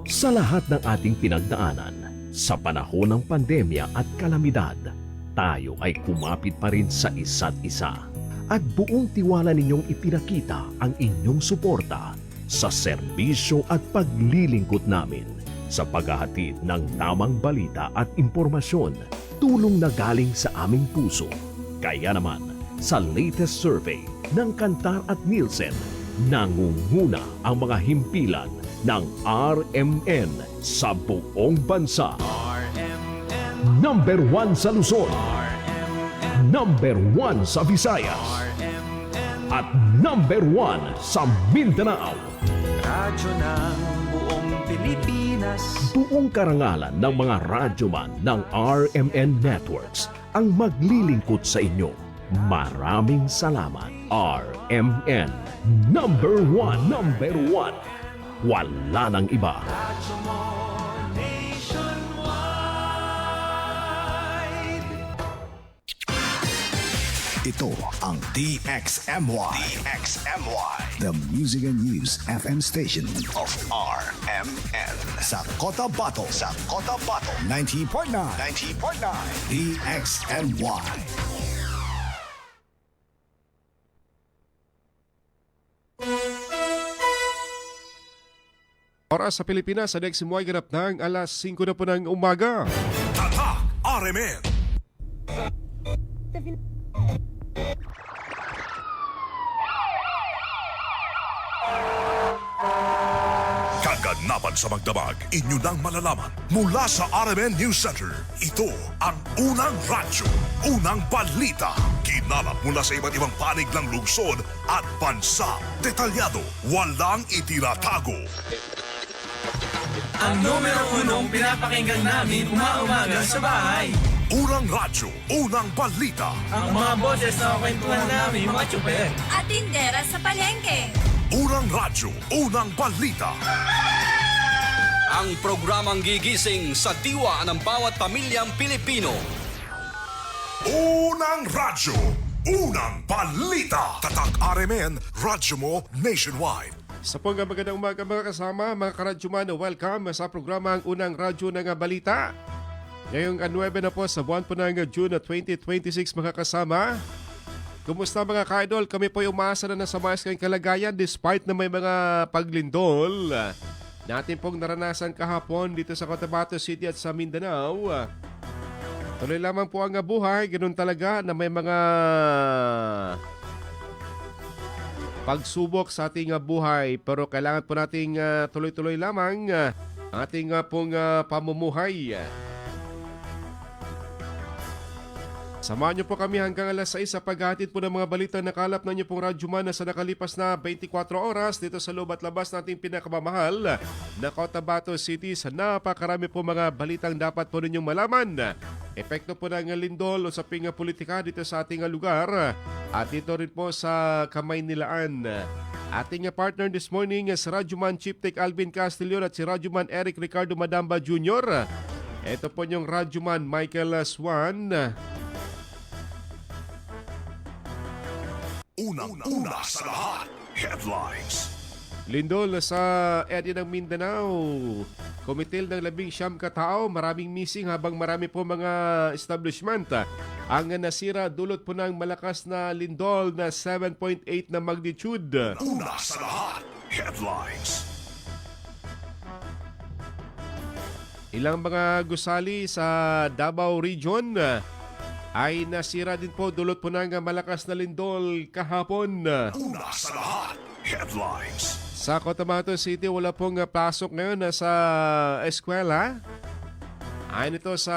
Sa lahat ng ating pinagdaanan, sa panahon ng pandemya at kalamidad, tayo ay kumapit pa rin sa isa't isa. At buong tiwala ninyong ipinakita ang inyong suporta sa serbisyo at paglilingkod namin sa paghahatid ng tamang balita at impormasyon, tulong na galing sa aming puso. Kaya naman, sa latest survey ng Kantar at Nielsen, nangunguna ang mga himpilan ng RMN sa buong bansa. RMN, Number 1 sa Luzon, RMN, number 1 sa Visayas, RMN, at number 1 sa Mindanao. radyo ng buong Pilipinas. Buong karangalan ng mga radyoman ng RMN Networks ang maglilingkod sa inyo. Maraming salamat, RMN. Number 1, number 1. Wala nang iba. Radyo mo nationwide. Ito ang DXMY. The Music and News FM station of RMN. Sa Cotabato. 90.9. DXMY. Oras sa Pilipinas, sa next MY ganap ng alas 5 na po ng umaga. Tatak RMN. Kaganapan sa magdamag, inyo nang malalaman mula sa RMN News Center. Ito ang unang radyo, unang balita. Kinalap mula sa iba't ibang panig ng lungsod at bansa. Detalyado, walang itinatago. Ang numero unong pinapakinggan namin umaumaga sa bahay. Unang radyo, unang balita. Ang mga boses na kwentuhan namin mga tsuper. At tindera sa palengke. Unang radyo, unang balita. Ang programang gigising sa diwa ng bawat pamilyang Pilipino. Unang radyo, unang balita. Tatak RMN, radyo mo nationwide. Sa pong magandang umaga mga kasama, mga karadyoman, welcome sa programang Unang Radyo ng Balita. Ngayong 9 na po sa buwan po ng June 2026 mga kasama. Kumusta mga ka-idol? Kami po umaasa na nasa maayos kayong kalagayan despite na may mga paglindol natin pong naranasan kahapon dito sa Cotabato City at sa Mindanao. Tuloy lamang po ang buhay, ganoon talaga na may mga pagsubok sa ating buhay, pero kailangan po nating tuloy-tuloy lamang ang ating pong pamumuhay. Samahan niyo po kami hanggang alas 6 sa paghatid po ng mga balitang nakalap na niyo pong radyoman na sa nakalipas na 24 oras dito sa loob at labas nating pinakamamahal na Cotabato City sa napakarami po mga balitang dapat po ninyong malaman. Epekto po ng lindol o sa pinga politika dito sa ating lugar at dito rin po sa Kamaynilaan. Ating partner this morning si Radyoman Chief Tech Alvin Castillon at si Radyoman Eric Ricardo Madamba Jr. Ito po yung Radyoman Michael Swan. Unang-una sa lahat, headlines. Lindol sa area ng Mindanao. Kumitil ng 19 katao, maraming missing habang marami po mga establishment ang nasira dulot po ng malakas na lindol na 7.8 na magnitude. Una sa lahat, headlines. Ilang mga gusali sa Davao Region ay nasira din po dulot po ng malakas na lindol kahapon. Una sa lahat, headlines. Sa Cotabato City, wala pong pasok ngayon sa eskwela. Ayon ito sa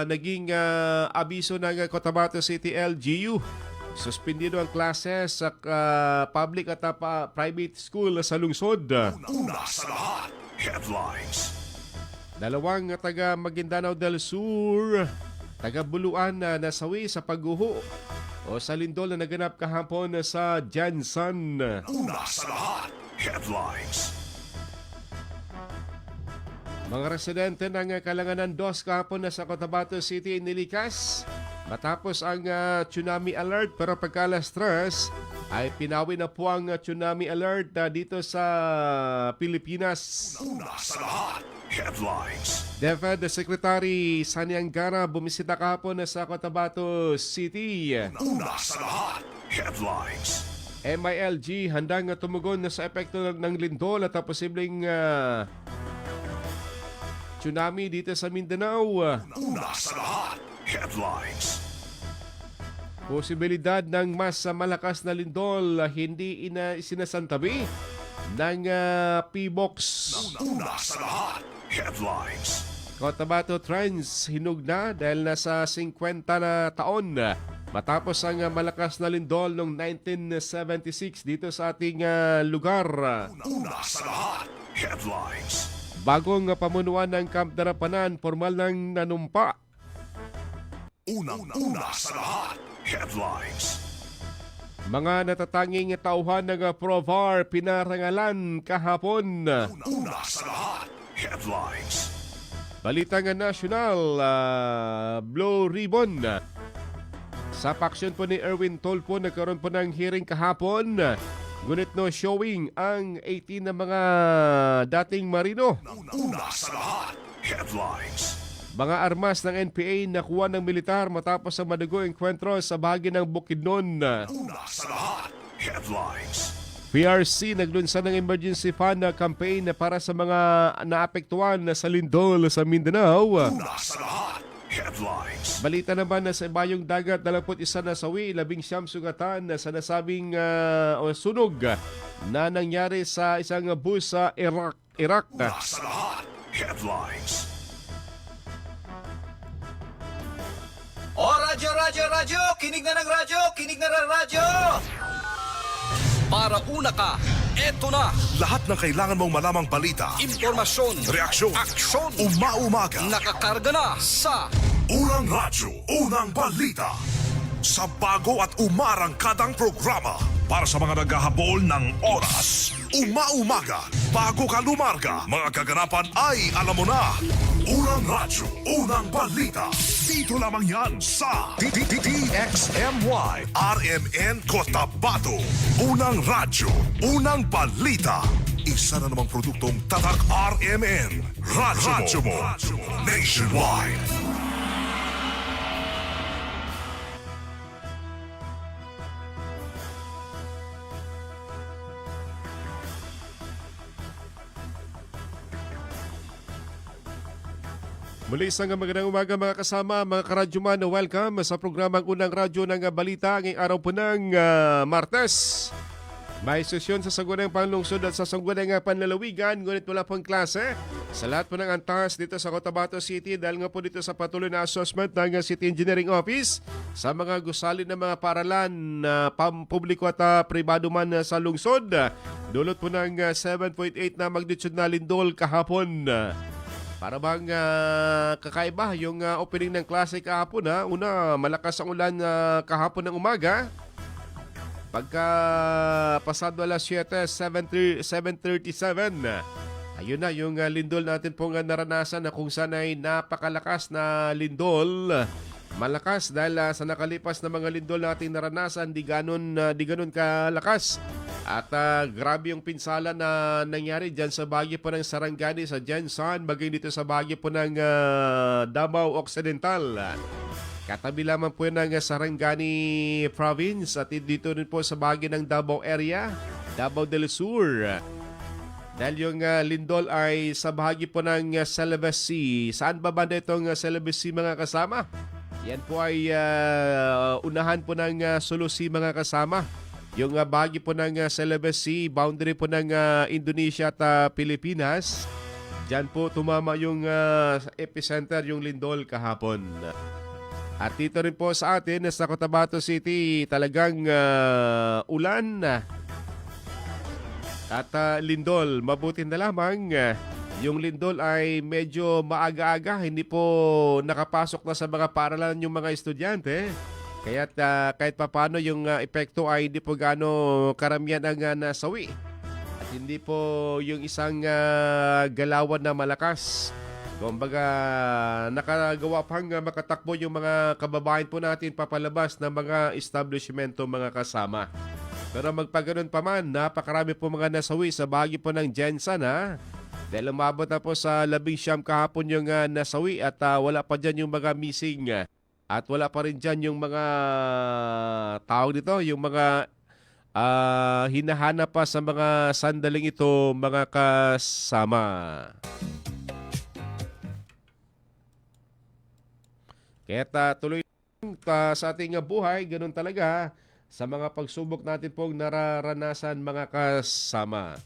naging abiso ng Cotabato City LGU. Suspendido ang klase sa public at private school sa lungsod. Una sa lahat, headlines. Dalawang taga Maguindanao del Sur, taga Buluan na nasawi sa pagguho o sa lindol na naganap kahapon sa Jansan. Una sa lahat, headlines. Mga residente ng Kalanganan 2 kahapon na sa Cotabato City nilikas matapos ang tsunami alert, pero pagka alas 3 ay pinawi na po ang tsunami alert dito sa Pilipinas. Una sa lahat, headlines. DepEd Secretary Sani Angara bumisita kahapon sa Cotabato City. Una sa lahat, headlines. MILG handang tumugon sa epekto ng lindol at posibleng tsunami dito sa Mindanao. Una sa lahat, headlines. Posibilidad ng mas malakas na lindol hindi sinasantabi ng PBOX. Una sa lahat, headlines. Cotabato Trends hinug na dahil nasa 50 na taon matapos ang malakas na lindol noong 1976 dito sa ating lugar. Una sa lahat, headlines. Bagong pamunuan ng Camp Darapanan, formal nang nanumpa. Una sa lahat, headlines. Mga natatanging tauhan ng Provar pinarangalan kahapon. Una sa lahat, headlines. Balitang nasyonal, Blue Ribbon. Sa paksyon po ni Erwin Tolpo, nagkaroon po ng hearing kahapon. Ngunit no showing ang 18 na mga dating marino. Una sa lahat, headlines. Mga armas ng NPA nakuha ng militar matapos ang madugo enkwentro sa bahagi ng Bukidnon. Una sa lahat, headlines. PRC naglunsad ng emergency fund campaign para sa mga naapektuhan sa lindol sa Mindanao. Una sa lahat, headlines. Balita naman na sa Bayong Dagat, 21 na sawi, 19 sugatan sa nasabing sunog na nangyari sa isang bus sa Iraq. Una sa lahat, headlines. O radyo, kinig na ng radyo! Para una ka, eto na, Lahat ng kailangan mong malamang balita, impormasyon, reaksyon, aksyon, umaumaga. nakakarga na sa Unang radyo, unang balita. Sa bago at umarangkadang programa para sa mga naghahabol ng oras. Umaumaga, bago ka lumarga, mga kaganapan ay alam mo na. Unang radyo, unang balita. Dito lamang yan sa DXMY RMN Cotabato. Unang radyo, unang balita. Isa na namang produktong Tatak RMN. Radyo mo. Nationwide. Muli isang magandang umaga mga kasama, mga karadyoman, welcome sa programang Unang Radyo ng Balita ngayong araw po ng Martes. May sesyon sa Sangguniang Panlungsod at sa Sangguniang Panlalawigan, ngunit wala pong klase sa lahat po ng antas dito sa Cotabato City dahil nga po dito sa patuloy na assessment ng City Engineering Office sa mga gusali ng mga paralan na pampubliko at pribado man sa lungsod. Dulot po ng 7.8 na magnitude na lindol kahapon. Para bang kakaiba yung opening ng klase kahapon ha. Una, malakas ang ulan kahapon ng umaga. Pagka pasado alas 7, 7:37. Ayun na yung lindol natin pong naranasan na kung saan ay napakalakas na lindol. Malakas dahil sa nakalipas na mga lindol natin naranasan, di ganun kalakas. At grabe yung pinsala na nangyari dyan sa bahagi po ng Sarangani sa Jensan, bagay dito sa bahagi po ng Davao Occidental. Katabi lamang po ng Sarangani Province at dito rin po sa bahagi ng Davao area, Davao del Sur. Dahil yung lindol ay sa bahagi po ng Celebes Sea. Saan ba banda itong Celebes Sea mga kasama? Yan po ay unahan po ng Sulusi mga kasama. Yung bahagi po ng Celebes Sea, boundary po ng Indonesia at Pilipinas. Diyan po tumama yung epicenter, yung lindol kahapon. At dito rin po sa atin, sa Cotabato City, talagang ulan at lindol. Mabuti na lamang, yung lindol ay medyo maaga-aga, hindi po nakapasok na sa mga paralan yung mga estudyante. Kaya't kahit papano yung epekto ay hindi po gaano karamihan ang nasawi. At hindi po yung isang galawan na malakas. Kumbaga nakagawa pang makatakbo yung mga kababayan po natin papalabas ng mga establishmento mga kasama. Pero magpaganoon pa man, napakarami po mga nasawi sa bahagi po ng Jensen ha. Dahil umabot na po sa 19 kahapon yung nasawi at wala pa dyan yung mga missing. At wala pa rin dyan yung mga tao dito, yung mga hinahanap pa sa mga sandaling ito mga kasama. Kaya tuloy sa ating buhay, ganun talaga sa mga pagsubok natin pong nararanasan mga kasama.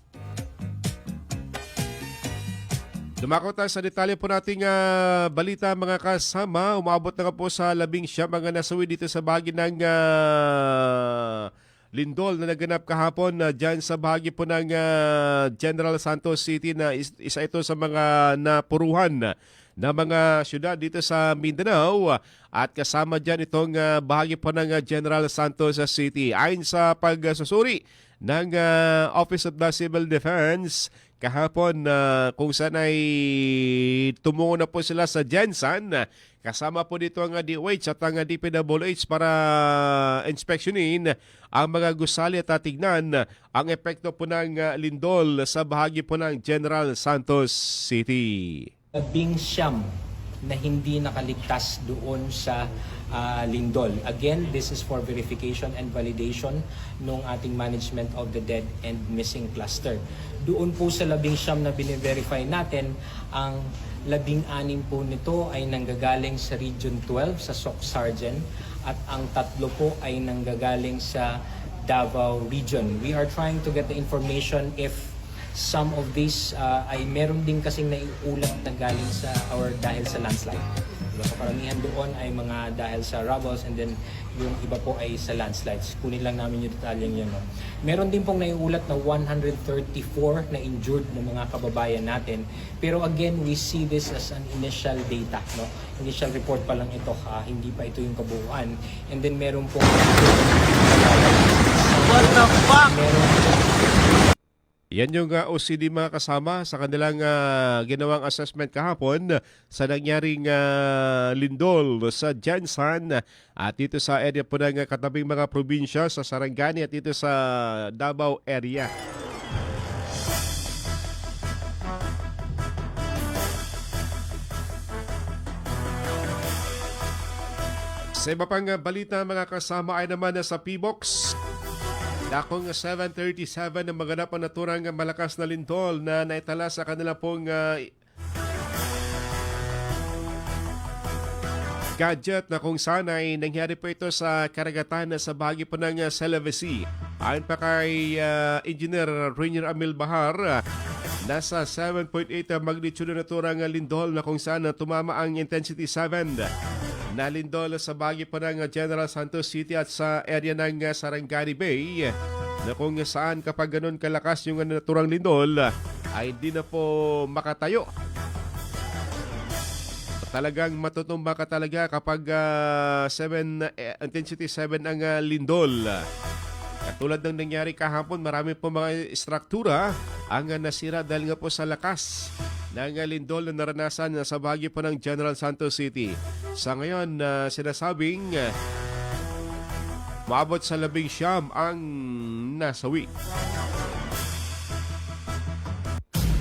Dumako tayo sa detalye po nating balita mga kasama. Umabot na nga po sa 11 mga nasawi dito sa bahagi ng lindol na naganap kahapon dyan sa bahagi po ng General Santos City na isa ito sa mga napuruhan na mga syudad dito sa Mindanao at kasama dyan itong bahagi po ng General Santos City. Ayon sa pagsusuri ng Office of the Civil Defense kahapon kung saan ay tumungo na po sila sa Jensen. Kasama po dito ang DOH at ang DPWH para inspeksyonin ang mga gusali at tignan ang epekto po ng lindol sa bahagi po ng General Santos City. 19 na hindi nakaligtas doon sa lindol. Again, this is for verification and validation ng ating management of the dead and missing cluster. Doon po sa 19 na bine-verify natin, ang 16 po nito ay nanggagaling sa Region 12 sa Soc Sargent at ang 3 po ay nanggagaling sa Davao Region. We are trying to get the information if some of these ay meron din kasing naiulat na galing sa or dahil sa landslide. Diba? So karamihan doon ay mga dahil sa rubbles and then yung iba po ay sa landslides. Kunin lang namin yung detalyeng yun. No? Meron din pong naiulat na 134 na injured na mga kababayan natin. Pero again, we see this as an initial data. No? Initial report pa lang ito. Hindi pa ito yung kabuuan. And then meron pong... What the fuck? Yan yung OCD mga kasama sa kanilang ginawang assessment kahapon sa nangyaring lindol sa Jensen at dito sa area po ng katabing mga probinsya sa Sarangani at dito sa Davao area. Sa iba pang balita mga kasama ay naman sa P-Box. Dakong 7:37 ang maganap ang naturang malakas na lindol na naitala sa kanila pong gadget na kung saan ay nangyari po ito sa karagatan sa bahagi po ng Sulawesi. Ayon pa kay Engineer Rainier Amil Bahar, nasa 7.8 magnitude na naturang lindol na kung saan tumama ang intensity 7 na lindol sa bahagi po ng General Santos City at sa area ng Sarangani Bay na kung saan kapag ganun kalakas yung naturang lindol ay hindi na po makatayo. Talagang matutumba ka talaga kapag intensity 7 ang lindol. Katulad ng nangyari kahapon, marami po mga struktura ang nasira dahil nga po sa lakas ng lindol na naranasan sa bahagi po ng General Santos City. Sa ngayon, sinasabing maabot sa 19 ang nasawi.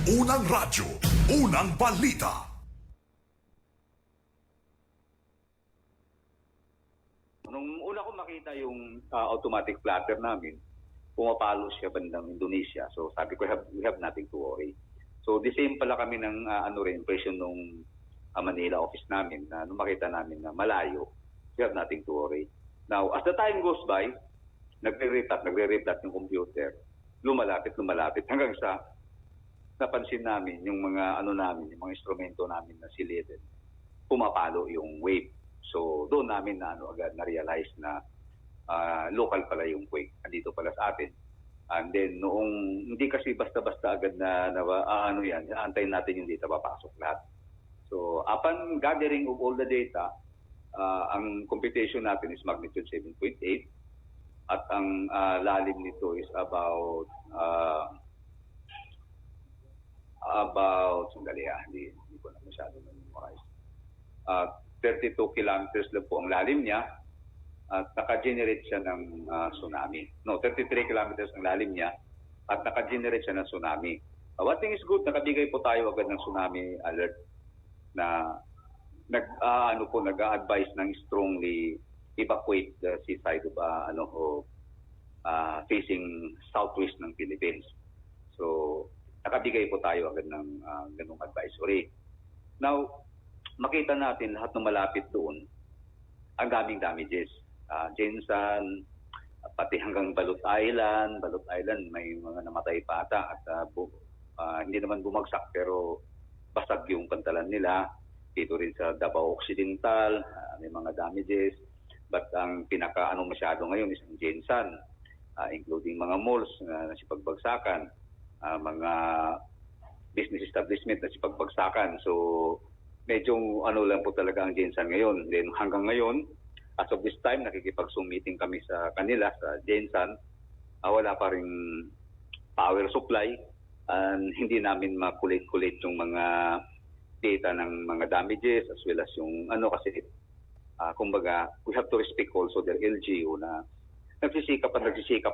Unang radyo, unang balita. Nung una ko makita yung automatic plotter namin, pumapalo siya bandang Indonesia. So sabi ko, we have nothing to worry. So the same pala kami ng impression nung Manila office namin na nung makita namin na malayo, we have nothing to worry. Now, as the time goes by, nagre-replot yung computer, lumalapit hanggang sa napansin namin yung mga yung mga instrumento namin na silid, pumapalo yung wave. So doon namin agad na-realize na local pala yung quake, andito pala sa atin. And then noong hindi kasi basta-basta agad antayin natin yung data papasok lahat. So upon gathering of all the data, ang computation natin is magnitude 7.8 at ang lalim nito is about sandali hindi ko na masyado memorize. 32 kilometers lang po ang lalim niya. at naka-generate siya ng tsunami. No, 33 kilometers ang lalim niya at naka-generate siya ng tsunami. One thing is good, nakabigay po tayo agad ng tsunami alert na nag-a-advise ng strongly evacuate the seaside of facing southwest ng Philippines. So, nakabigay po tayo agad ng ganung advisory. Now, makita natin lahat ng malapit doon, ang daming damages. Jensan, pati hanggang Balut Island. Balut Island, may mga namatay pa ata at hindi naman bumagsak pero basag yung pantalan nila. Dito rin sa Davao Occidental, may mga damages. But ang pinaka-ano masyado ngayon is ang Jensan, including mga malls na sipagbagsakan, mga business establishment na sipagbagsakan. So, medyo lang po talaga ang Jensan ngayon. Then hanggang ngayon, as of this time, nakikipag-meeting kami sa kanila, sa Jensan. Wala pa ring power supply. Hindi namin makulit-kulit yung mga data ng mga damages as well as yung kasi kumbaga, we have to respect also their LGU na nagsisikap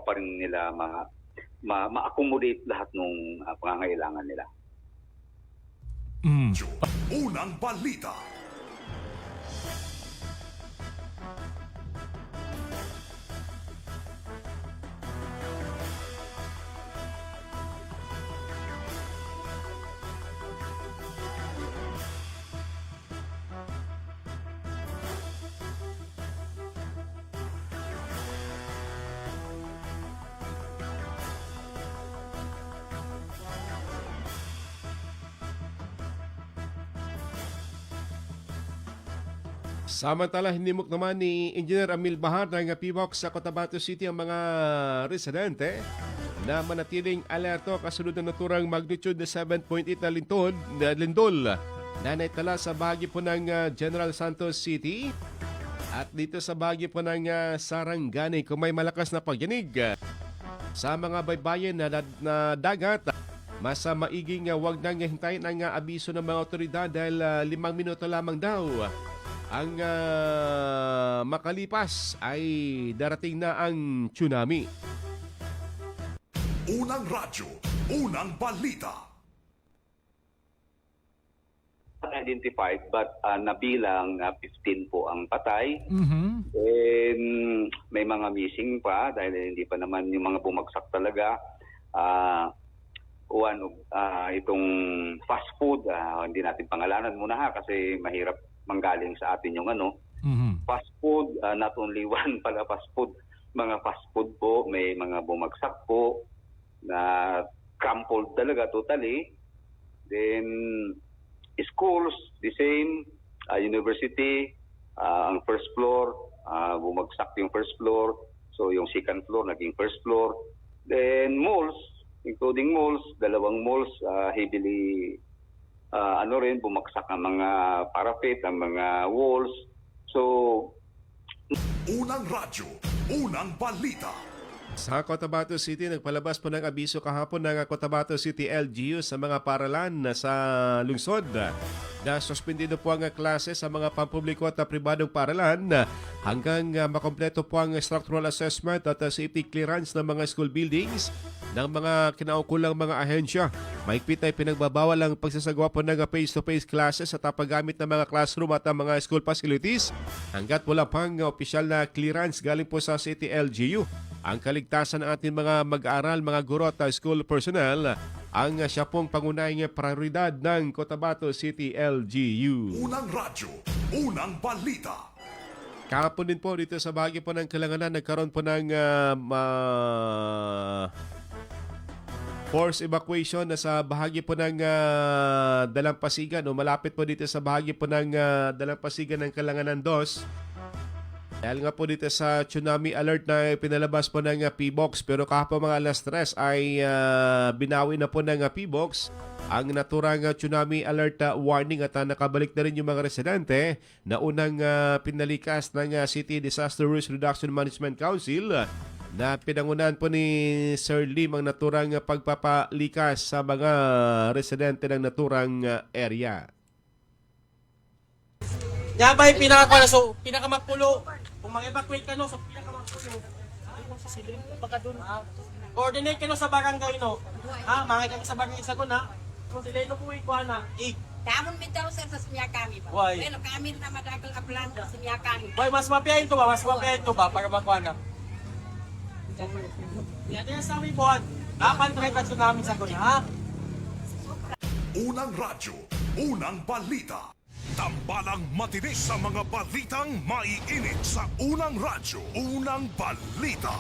pa rin nila ma-accommodate lahat ng pangangailangan nila. Unang balita. Samantala, hinimok naman ni Engineer Amil Bahar ng PBOX sa Cotabato City ang mga residente na manatiling alerto kasunod ng naturang magnitude na 7.8 na lindol na naitala sa bahagi po ng General Santos City at dito sa bahagi po ng Sarangani kung may malakas na pagyanig sa mga baybayin na dagat. Mas maiging wag nang hintayin ang abiso ng mga otoridad dahil 5 minuto lamang daw ang makalipas ay darating na ang tsunami. Unang radyo, unang balita. Identified but nabilang 15 po ang patay. And may mga missing pa dahil hindi pa naman yung mga bumagsak talaga. Itong fast food, hindi natin pangalanan muna kasi mahirap manggaling sa atin yung fast food, not only one pala fast food, mga fast food po, may mga bumagsak po na crumpled talaga totally. Then schools, the same, university, ang first floor, bumagsak yung first floor, so yung second floor naging first floor. Then malls, including malls, 2 malls heavily bumagsak ang mga parapet, ang mga walls. So, Unang radyo, unang balita. Sa Cotabato City, nagpalabas po ng abiso kahapon ng Cotabato City LGU sa mga paralan na sa lungsod na suspendido po ang klase sa mga pampubliko at pribadong paralan hanggang makompleto po ang structural assessment at safety clearance ng mga school buildings ng mga kinaukulang mga ahensya. Mahigpit ay pinagbabawal ang pagsasagawa po ng face-to-face classes at paggamit ng mga classroom at ang mga school facilities hanggat wala pang opisyal na clearance galing po sa City LGU. Ang kaligtasan ng ating mga mag-aaral, mga guro at school personnel ang siya pong pangunahing prioridad ng Cotabato City LGU. Unang radyo, unang balita. Kahapon din po dito sa bahagi po ng Kalanganan, nagkaroon po ng force evacuation na sa bahagi po ng Dalampasigan o malapit po dito sa bahagi po ng Dalampasigan ng Kalanganan 2. Dahil nga po dito sa tsunami alert na pinalabas po ng PBOX, pero kahapon mga alas 3 ay binawi na po ng PBOX ang naturang tsunami alert warning at nakabalik na rin yung mga residente na unang pinalikas ng City Disaster Risk Reduction Management Council na pinangunahan po ni Sir Lim ang naturang pagpapalikas sa mga residente ng naturang area. Yan ba yung pinakakuha na? So, pinakamapulo. Kung mag-evacuate ka, no, so pinakamapulo. Ay, mo sa silin. Baka dun, ha? Coordinate ka, no, sa barangay, no? Ha? Mangay ka sa barangay sa na. Kung sila no po ikuha na. Tamon bitaw sir sa simya kami ba? Why? Pero kami na madagal ka plan sa simya kami. Boy, mas mapiyahin to ba? Mas mapiyahin to ba? Para makuha na. Yan yung sa amin, buwan. Try ka namin sa kuna, ha? Unang radyo, unang balita. Tambalang matinis sa mga balitang maiinit sa unang radyo, unang balita.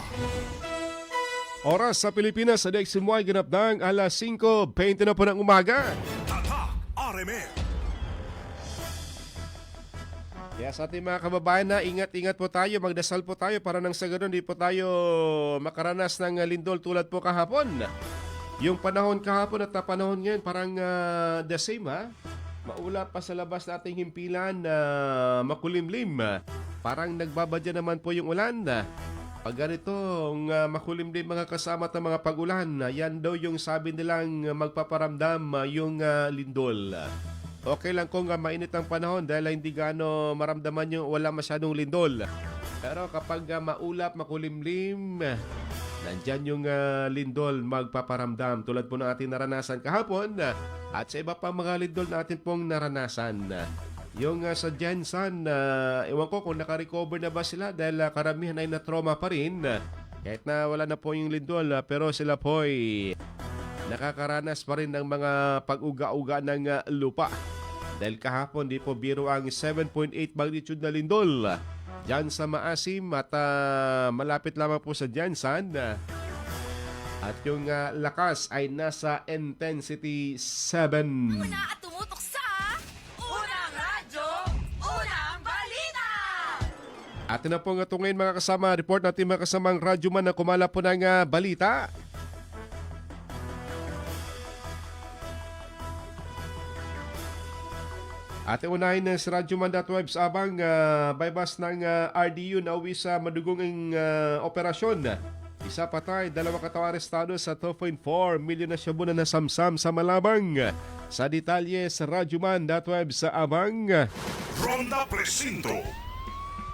Oras sa Pilipinas sa next ay ganap ng alas 5:20 na po ng umaga. Tatak RMN. Kaya sa ating mga kababayan na ingat-ingat po tayo, magdasal po tayo para nang sa ganun di po tayo makaranas ng lindol tulad po kahapon. Yung panahon kahapon at panahon ngayon parang the same ha. Maulap pa sa labas na ating himpilan na makulimlim. Parang nagbabadya naman po yung ulan. Pag ganitong makulimlim mga kasama at mga pag-ulan, yan daw yung sabi nilang magpaparamdam yung lindol. Okay lang kung mainit ang panahon dahil hindi gaano maramdaman yung wala masyadong lindol. Pero kapag maulap, makulimlim, nandyan yung lindol magpaparamdam tulad po ng ating naranasan kahapon at sa iba pa mga lindol natin pong naranasan. Yung sa Jensen, ewan ko kung naka-recover na ba sila dahil karamihan ay na-trauma pa rin. Kahit na wala na po yung lindol, pero sila po ay nakakaranas pa rin ng mga pag-uga-uga ng lupa. Dahil kahapon di po biro ang 7.8 magnitude na lindol dyan sa Maasim at malapit lamang po sa Jensen. At yung lakas ay nasa intensity 7. Una at tumutok sa Unang Radyo, Unang Balita! Atin na po nga ito ngayon mga kasama. Report natin mga kasamang radyoman na kumala po ng balita. At unahin ng si Radyoman.webs abang bypass ng RDU na uwi sa madugong operasyon. Isa patay, 2 katao arestado sa 2.4 milyon na shabu na nasamsam sa Malabang. Sa detalye sa Radyoman.webs abang. Ronda Presinto.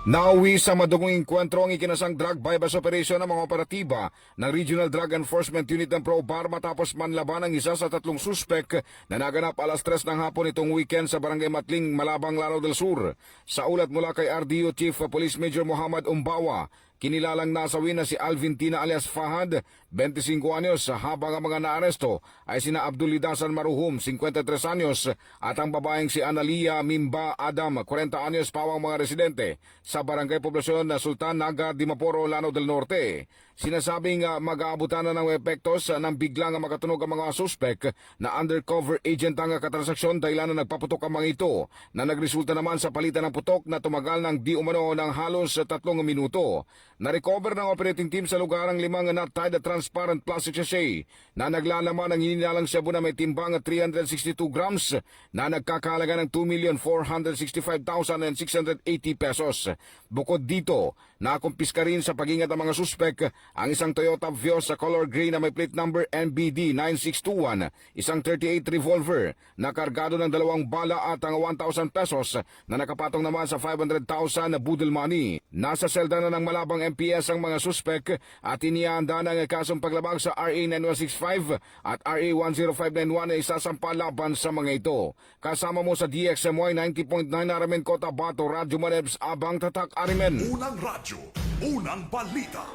Nauwi sa madugong enkwentro ang ikinasang drug bypass operation ng mga operatiba ng Regional Drug Enforcement Unit ng ProBar matapos manlaban ang isa sa 3 suspek na naganap alas 3 ng hapon itong weekend sa Barangay Matling, Malabang, Lanao del Sur. Sa ulat mula kay RDO Chief Police Major Muhammad Umbawa, kinilalang nasawi na si Alvin Tina alias Fahad, 25 anyos, habang ang mga naaresto ay sina Abdul Lidasan Maruhum, 53 anyos, at ang babaeng si Analia Mimba Adam, 40 anyos, pawang mga residente sa Barangay Poblasyon na Sultan Naga, Dimaporo, Lanao del Norte. Sinasabing mag-aabutan na ng epektos ng biglang makatunog ang mga suspek na undercover agent ang katransaksyon dahilan na nagpaputok ang mga ito na nagresulta naman sa palitan ng putok na tumagal ng di umano ng halos 3 minuto. Na-recover ng operating team sa lugar ang 5 not-tied transparent plastic sachet na naglalaman ng hininalang shabu na may timbang 362 grams na nagkakahalaga ng 2,465,680 pesos. Bukod dito, nakumpiska rin sa pag-ingat ng mga suspek ang isang Toyota Vios sa color gray na may plate number NBD 9621, isang 38 revolver na kargado ng 2 bala at ang 1,000 pesos na nakapatong naman sa 500,000 na budol money. Nasa selda na ng Malabang MPS ang mga suspek at inihanda ng kasong paglabag sa RA 9165 at RA 10591 na isasampa laban sa mga ito. Kasama mo sa DXMY 90.9 Aramen Kota Bato, Radyo Manebs abang tatak Arimen. Unang radyo, unang balita.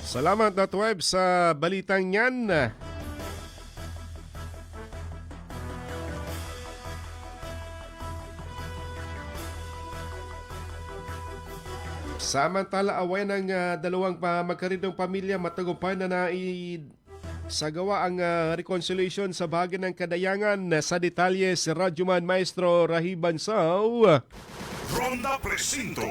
Salamat .web sa balitang yan. Samantala, away ng 2 magkaridong pamilya matagumpay na sagawa ang reconciliation sa bahagi ng Kadayangan. Sa detalye si Radyoman Maestro Rahi Bansaw. Ronda Presinto.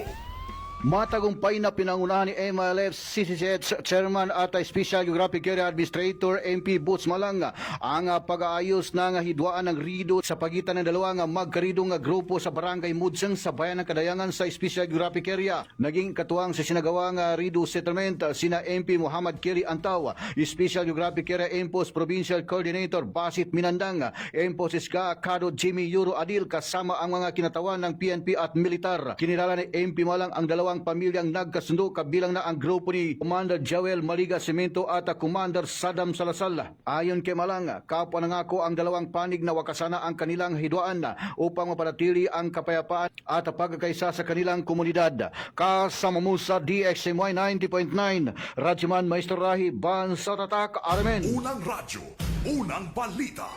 Matagumpay na pinangunahan ni MLF CCZ Chairman at Special Geographic Area Administrator MP Boots Malanga ang pag-aayos ng hidwaan ng rido sa pagitan ng dalawang magkaridong grupo sa Barangay Mudsang sa Bayan ng Kadayangan sa Special Geographic Area. Naging katuwang sa sinagawang rido settlement sina MP Muhammad Kiri Antaw, Special Geographic Area Impos Provincial Coordinator Basit Minandang, Impos Iska Kado Jimmy Yuro Adil kasama ang mga kinatawan ng PNP at militar. Kinilala ni MP Malang ang dalawang pamilyang nagkasundo kabilang na ang grupo ni Commander Joel Maliga Cemento at Commander Saddam Salasal. Ayon kay Malang, kapwa nangako ang dalawang panig na wakasana ang kanilang hidwaan upang mapanatili ang kapayapaan at pagkakaisa sa kanilang komunidad. Kasama mo sa DXMY 90.9, Radyoman Maestro Rahi, Bansa Tatak, Armen. Unang radyo, unang balita.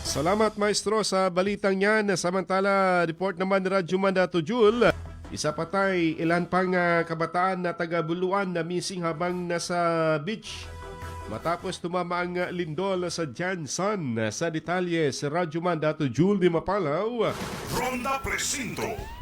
Salamat Maestro sa balitang yan. Samantala, report naman ni Radyoman Dato Jul. Isa patay, ilan pang kabataan na taga-Buluan na missing habang nasa beach. Matapos tumama ang lindol sa Jansan. Sa detalye, si Radyoman Dato Jul di Mapalaw. Ronda Presinto.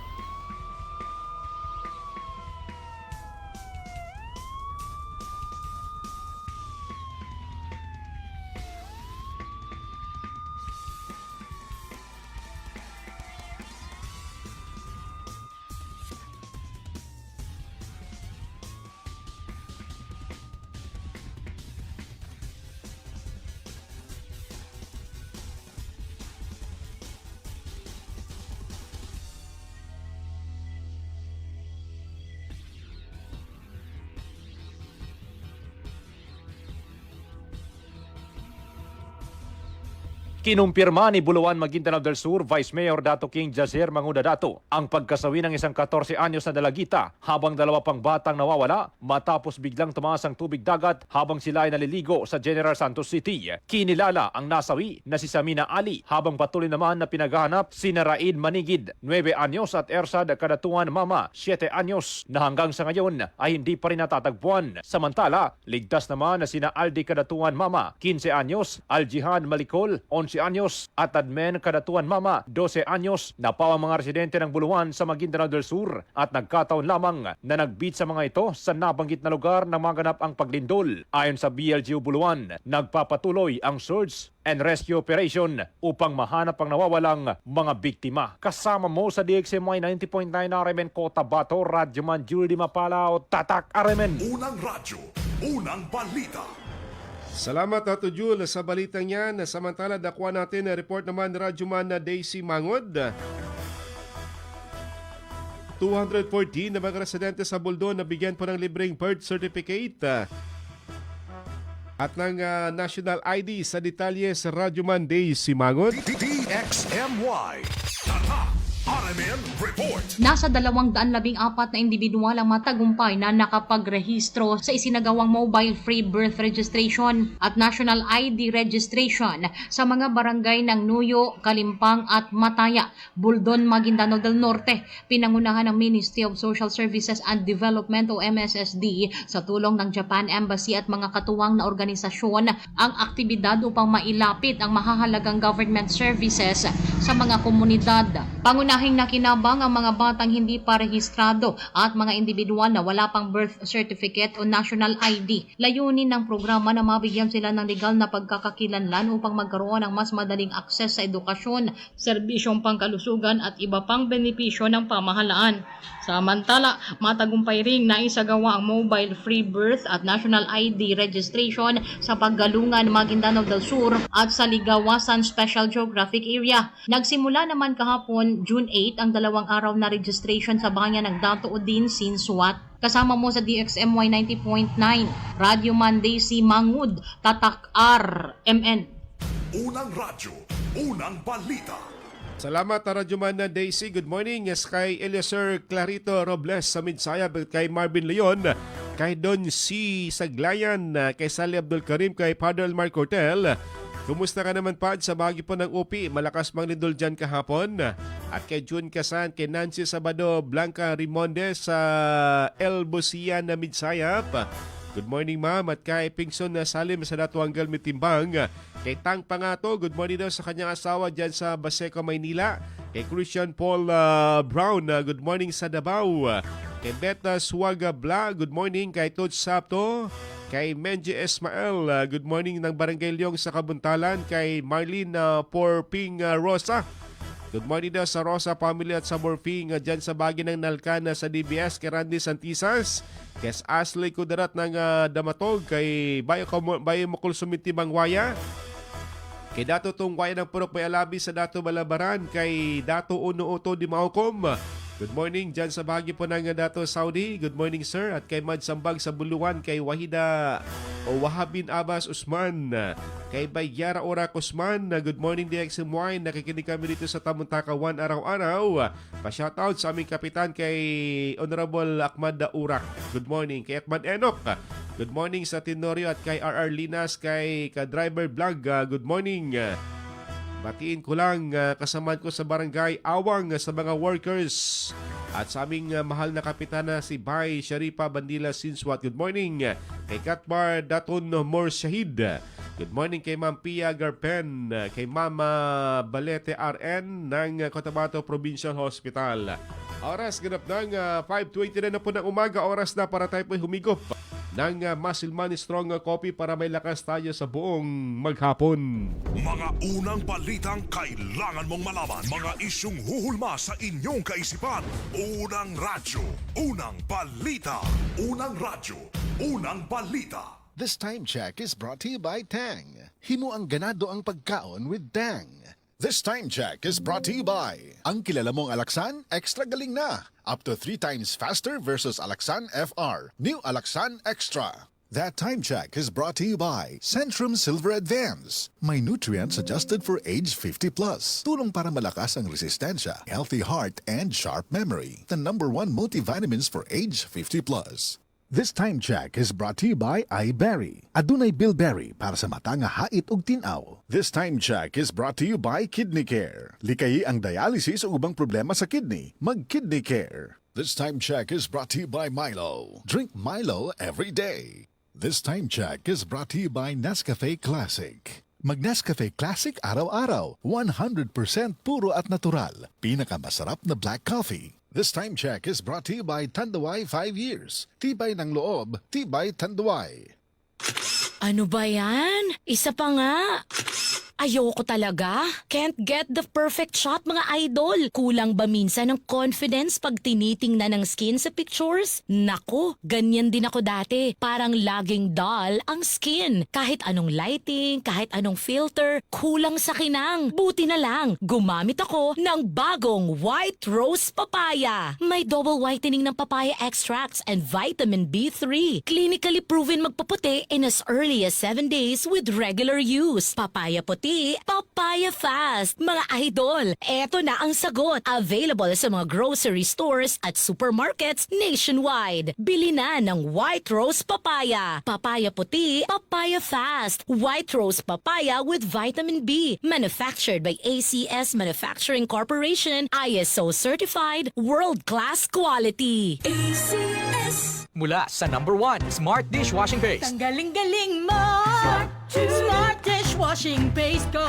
Kinumpirma ni Buluan, Maguindanao del Sur Vice Mayor Dato King Jazier Manguda Dato ang pagkasawi ng isang 14 anyos na dalagita habang dalawa pang batang nawawala matapos biglang tumaas ang tubig dagat habang sila ay naliligo sa General Santos City. Kinilala ang nasawi na si Samina Ali habang patuloy naman na pinaghahanap si Raid Manigid, 9 anyos at Ersad Kadatuan Mama, 7 anyos na hanggang sa ngayon ay hindi pa rin natatagpuan. Samantala, ligtas naman na sina Aldi Kadatuan Mama, 15 anyos, Aljihan Malikol, 11 anyos at Admen Kadatuan Mama, 12 anyos na pawang mga residente ng Buluan sa Maguindanao del Sur at nagkataon lamang na nag-beach sa mga ito sa nabanggit na lugar na maganap ang paglindol. Ayon sa BLGU Buluan, nagpapatuloy ang search and rescue operation upang mahanap ang nawawalang mga biktima. Kasama mo sa DXMY 90.9 RMN Cotabato, Radyoman Julie Mapalao, Tatak RMN. Unang radyo, unang balita. Salamat Dato Jul sa balitang yan. Samantala, dakwa natin na report naman ni Radyoman na Daisy Mangod. 214 na mga residente sa Buldon na bigyan po ng libreng birth certificate at ng national ID. Sa detalye sa Radyoman Daisy Mangod. DXMY RMN Report. Nasa 214 na individual ang matagumpay na nakapagrehistro sa isinagawang mobile free birth registration at national ID registration sa mga barangay ng Nuyo, Kalimpang at Mataya, Buldon, Maguindanao del Norte. Pinangunahan ng Ministry of Social Services and Development o MSSD sa tulong ng Japan Embassy at mga katuwang na organisasyon ang aktibidad upang mailapit ang mahahalagang government services sa mga komunidad. Pangunahing nakinabang ang mga batang hindi pa rehistrado at mga individual na wala pang birth certificate o national ID. Layunin ng programa na mabigyan sila ng legal na pagkakakilanlan upang magkaroon ng mas madaling akses sa edukasyon, serbisyong pangkalusugan at iba pang benepisyo ng pamahalaan. Samantala, matagumpay ring naisagawa ang mobile free birth at national ID registration sa Paggalungan, Maguindanao del Sur at sa Ligawasan Special Geographic Area. Nagsimula naman kahapon, June 8, ang 2 araw na registration sa bayan ng Dato Odin, Sinsuat. Kasama mo sa DXMY 90.9, Radyoman Daisy Mangud, Tatak RMN. Unang radyo, unang balita. Salamat Radyoman na Daisy. Good morning. Yes, kay Eliezer Clarito Robles sa Midsayab, kay Marvin Leon, kay Don C. Saglayan, kay Sally Abdul Karim, kay Padre Mark Cortel. Kumusta ka naman pa sa bahagi po ng UP? Malakas mang lindol dyan kahapon. At kay June Casan, kay Nancy Sabado, Blanca Rimonde sa El Bosian na Midsayap. Good morning ma'am. At kay Pingson na Salim sa Datuanggal Mitimbang. Kay Tang Pangato, good morning daw sa kanyang asawa dyan sa Baseco, Maynila. Kay Christian Paul Brown, good morning sa Davao. Kay Beta Suaga Bla, good morning. Kay Tod Sapto. Kay Menji Esmael, good morning ng Barangay Leong sa Kabuntalan. Kay Marlene Porping Rosa, good morning daw sa Rosa family at sa Morphing dyan sa bagi ng Nalcana sa DBS. Kay Randy Santisas, kay Ashley Kudarat ng Damatog, kay Bayo Mukul Sumiti Bangwaya, kay Dato Tungwaya ng Purok May Alabi sa Dato Balabaran, kay Dato Uno Oto di Maukom, good morning dyan sa bahagi po ng Dato Saudi. Good morning sir. At kay Mad Sambag sa Buluan, kay Wahida o Wahabin Abbas Usman, kay Bayyara Orak Usman, good morning DXM Wine. Nakikinig kami dito sa Tamuntaka 1 araw-araw. Pa-shoutout sa aming kapitan kay Honorable Ahmad Urak. Good morning. Kay Akman Enok, good morning sa Tenorio. At kay RR Linas, kay Ka-Driver Vlog, good morning. Batiin ko lang kasamahan ko sa barangay Awang sa mga workers at sa aming mahal na kapitana si Bay Sharifa Bandila Sinswat. Good morning. Kay Katbar Daton Mor Shahid, good morning. Kay Ma'am Pia Garpen, kay Mama Balete RN ng Cotabato Provincial Hospital. Oras ganap ng 5:20 na po ng umaga. Oras na para tayo po humigop ng Muscle Money Strong Coffee para may lakas tayo sa buong maghapon. Mga unang balitang kailangan mong malaman. Mga isyung huhulma sa inyong kaisipan. Unang radyo, unang balita. Unang radyo, unang balita. This time check is brought to you by Tang. Himo ang ganado ang pagkaon with Tang. This time check is brought to you by ang kilala mong Alaxan, extra galing na. Up to 3 times faster versus Alaxan FR. New Alaxan Extra. That time check is brought to you by Centrum Silver Advance. May nutrients adjusted for age 50 plus. Tulong para malakas ang resistensya, healthy heart, and sharp memory. The #1 multivitamins for age 50 plus. This time check is brought to you by iBerry. Adunay bilberry para sa mata nga hait ug tin-aw. This time check is brought to you by Kidney Care. Likayi ang dialysis o ubang problema sa kidney. Mag-Kidney Care. This time check is brought to you by Milo. Drink Milo every day. This time check is brought to you by Nescafe Classic. Mag-Nescafe Classic araw-araw. 100% puro at natural. Pinakamasarap na black coffee. This time check is brought to you by Tanduay 5 years. Tibay ng loob, tibay Tanduay. Ano ba yan? Isa pa nga. Ayoko talaga. Can't get the perfect shot, mga idol. Kulang ba minsan ng confidence pag tinitingnan ng skin sa pictures? Nako, ganyan din ako dati. Parang laging dull ang skin. Kahit anong lighting, kahit anong filter, kulang sa kinang. Buti na lang, gumamit ako ng bagong White Rose Papaya. May double whitening ng papaya extracts and vitamin B3. Clinically proven magpaputi in as early as 7 days with regular use. Papaya puti, papaya fast. Mga idol, eto na ang sagot. Available sa mga grocery stores at supermarkets nationwide. Bili na ng White Rose Papaya. Papaya puti, papaya fast. White Rose Papaya with vitamin B. Manufactured by ACS Manufacturing Corporation. ISO certified, world-class quality. ACS. Mula sa #1 Smart Dishwashing Paste. Ang galing-galing mo! Smart dishwashing paste ko.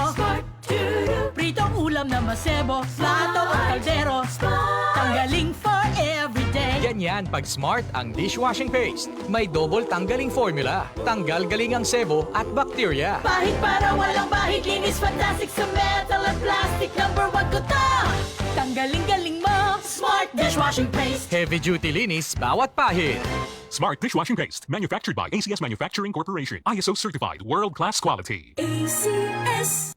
Pritong ulam na masebo, plato o kaldero. Tanggaling for everyday. Ganyan pag Smart ang dishwashing paste. May double tanggaling formula. Tanggal galing ang sebo at bakterya. Bahid para walang bahid, linis fantastic sa metal at plastic. #1 ko to! Tanggaling-galing mo, Smart dishwashing paste. Heavy duty linis bawat pahid. Smart Dishwashing Paste, manufactured by ACS Manufacturing Corporation. ISO certified, world-class quality. ACS.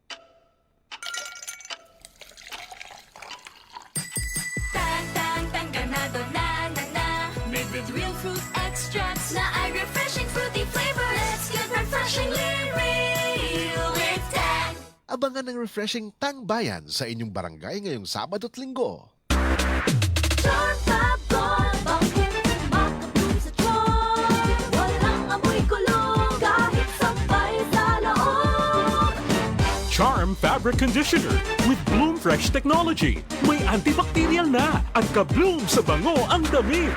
Tang ganado na. Made with real fruit extracts na ay refreshing fruity flavor. Let's get refreshingly real with Tang. Abangan ng refreshing Tang Bayan sa inyong barangay ngayong Sabado at Linggo. Charm Fabric Conditioner with Bloom Fresh Technology. May antibacterial na at ka-bloom sa bango ang damit.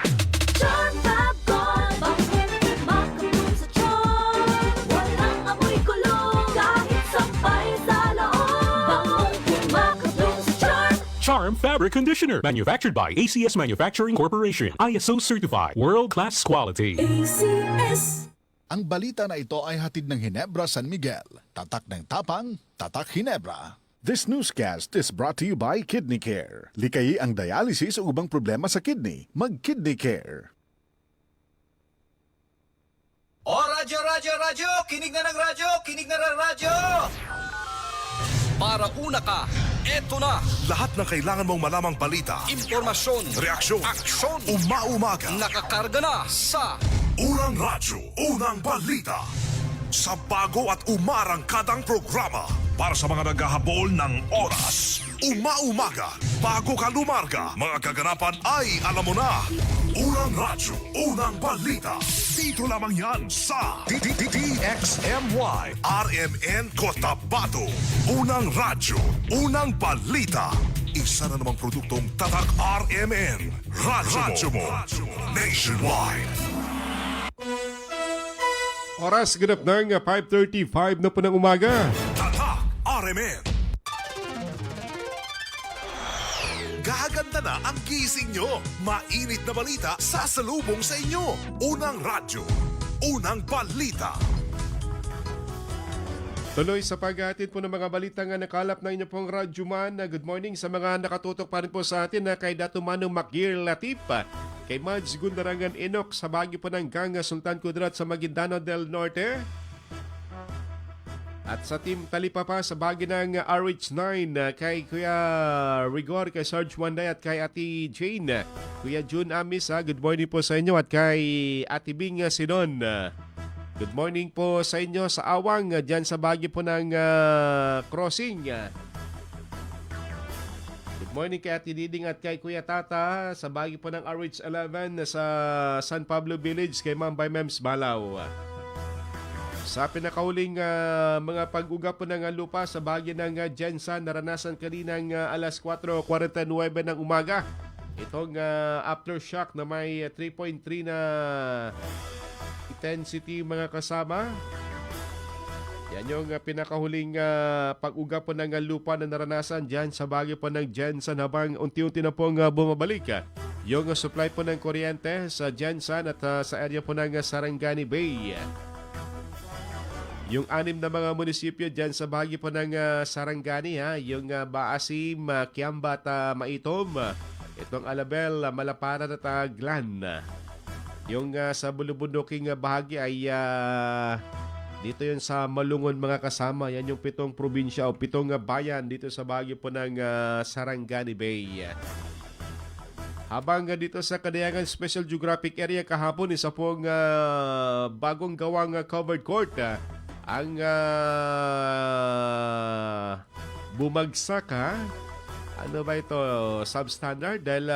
Charm Fab Gold, bakit makabloom sa charm? Walang amoy kulong kahit sampay sa loob. Bangong makabloom sa charm. Charm Fabric Conditioner. Manufactured by ACS Manufacturing Corporation. ISO certified. World-class quality. Ang balita na ito ay hatid ng Ginebra San Miguel. Tatak ng tapang, tatak Ginebra. This newscast is brought to you by Kidney Care. Likayi ang dialysis o ubang problema sa kidney. Mag-Kidney Care. O radyo, radyo, radyo! Kinig na ng radyo! Kinig na ng radyo! Para una ka, eto na! Lahat ng kailangan mong malamang balita, Impormasyon, reaksyon, aksyon, umaumaga, nakakarga na sa Unang Radyo, Unang Balita. Sa bago at umarangkadang programa para sa mga naghahabol ng oras. Umaumaga, bago ka lumarga, mga kaganapan ay alam mo na. Unang Radyo, Unang Balita. Dito lamang yan sa DXMY RMN Cotabato. Unang Radyo, Unang Balita. Isa na namang produktong Tatak RMN. Radyo mo. Nationwide. Oras ganap ng 5:35 na po ng umaga. Tatak RMN. Gaganda na ang gising nyo. Mainit na balita sasalubong sa inyo. Unang Radyo, Unang Balita. Tuloy sa paghatid po ng mga balita nga nakalap na inyo pong Radyo Man. Good morning sa mga nakatutok pa rin po sa atin na kay Dato Mano Makir Latip, kay Mads Gundarangan Enoch sa Baguio po ng Gang Sultan Kudrat sa Maguindanao del Norte. At sa Team Talipapa sa Baguio ng RH9 kay Kuya Rigor, kay Sarge Wanday at kay Ate Jane. Kuya June Amis, good morning po sa inyo at kay Ate Bing Sinon. Good morning po sa inyo sa Awang dyan sa Baguio po ng Crossing. Good morning kay Ate Diding at kay Kuya Tata sa Baguio po ng RH11 sa San Pablo Village kay Ma'am by Mems Balaw. Sa pinakahuling mga pag-uga po ng lupa sa bahagi ng Jensan, naranasan kaninang alas 4:49 ng umaga. Itong aftershock na may 3.3 na intensity mga kasama. Yan yung pinakahuling pag-uga po ng lupa na naranasan dyan sa bahagi po ng Jensan habang unti-unti na pong bumabalik yung supply po ng kuryente sa Jensan at sa area po ng Sarangani Bay. Yung 6 na mga munisipyo dyan sa bahagi po ng Sarangani, yung Baasim, Kiamba at Maitom, itong Alabel, Malapanan at Glan. Yung sa bulubunduking bahagi ay dito yun sa Malungon mga kasama. Yan yung 7 probinsya o 7 bayan dito sa bahagi po ng Sarangani Bay. Habang dito sa Kadayangan Special Geographic Area kahapon, isa pong bagong gawang covered court ang bumagsak ano ba ito, substandard dahil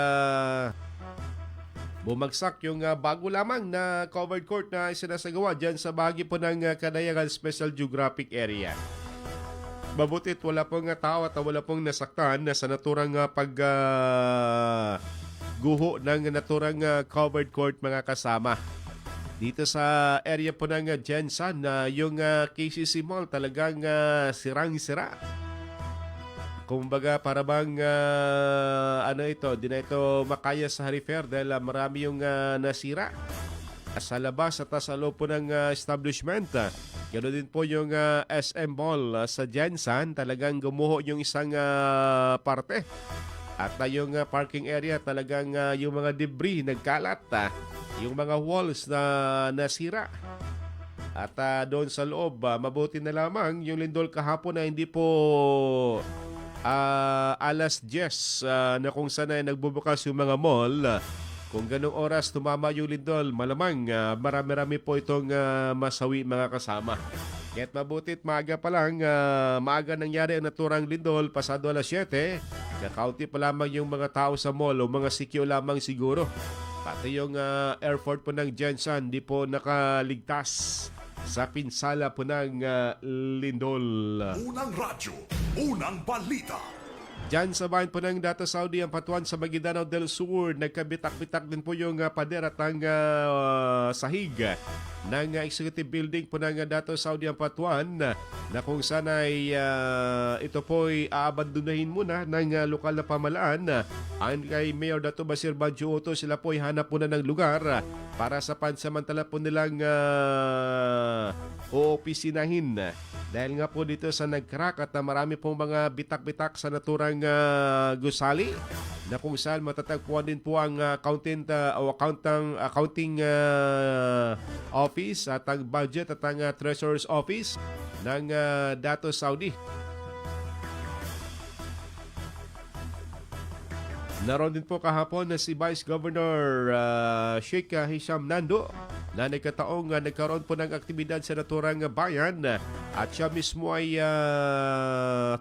bumagsak yung bago lamang na covered court na isinasagawa dyan sa bahagi po ng Kadayangan Special Geographic Area. Mabutit wala pong tao at wala pong nasaktan sa naturang guho ng naturang covered court mga kasama. Dito sa area po ng Jensan, yung KCC Mall talagang sirang-sira. Kumbaga para bang di na ito makaya sa repair dahil marami yung nasira. Sa labas at sa loob po ng establishment. Ganoon din po yung SM Mall sa Jensan, talagang gumuho yung isang parte. At yung parking area talagang yung mga debris nagkalat. Yung mga walls na nasira. At doon sa loob, mabuti na lamang yung lindol kahapon na hindi po alas 10 na kung saan ay nagbubukas yung mga mall. Kung ganong oras tumama yung lindol, malamang marami-rami po itong masawi mga kasama. Kaya't mabutit maaga pa lang, maaga nangyari ang naturang lindol, pasado alas 7, nakaunti pa lamang yung mga tao sa mall o mga sikyo lamang siguro. Pati yung airport po ng Jensan, di po nakaligtas sa pinsala po ng lindol. Unang Radyo, Unang Balita. Diyan sa bayan po ng Dato Saudi ang Patuan sa Maguindanao del Sur, nagkabitak-bitak din po yung pader at ang sahig ng executive building po ng Dato Saudi ang Patuan na kung saan ay ito po ay aabandonahin muna ng lokal na pamalaan. Ayon kay Mayor Dato Basir Banjo Oto, sila po ay hanap muna ng lugar para sa pansamantala po nilang oopisinahin. Dahil nga po dito sa nag-crack at marami pong mga bitak-bitak sa naturang gusali na kung saan matatagpuan din po ang accounting office at ang budget at ang treasurer's office ng Dato Saudi. Naroon din po kahapon na si Vice Governor Sheikh Hisham Nando na nagkataong nagkaroon po ng aktibidad sa naturang bayan at siya mismo ay